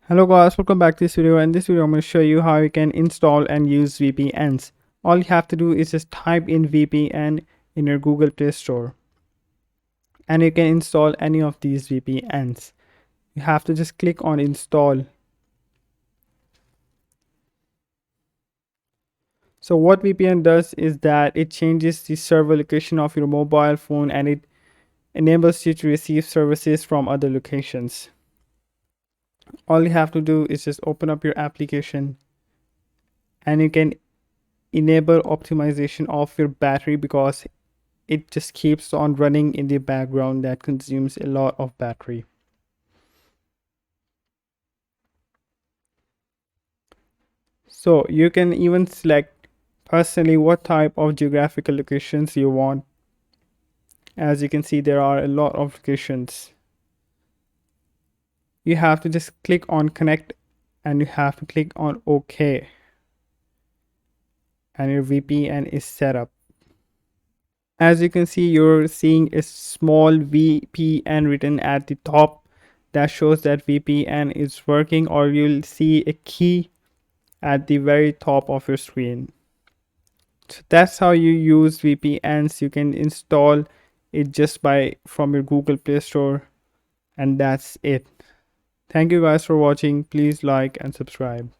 Hello guys, welcome back to this video. In this video, I'm going to show you how you can install and use VPNs. All you have to do is just type in VPN in your Google Play Store and you can install any of these VPNs. You have to just click on install. So what VPN does is that it changes the server location of your mobile phone and it enables you to receive services from other locations. All you have to do is just open up your application and you can enable optimization of your battery because it just keeps on running in the background. That consumes a lot of battery. So you can even select personally what type of geographical locations you want. As you can see, there are a lot of locations. You have to just click on connect and you have to click on OK and your VPN is set up. As you can see, you're seeing a small VPN written at the top that shows that VPN is working, or you'll see a key at the very top of your screen. So that's how you use VPNs. You can install it just from your Google Play Store, and that's it. Thank you guys for watching. Please like and subscribe.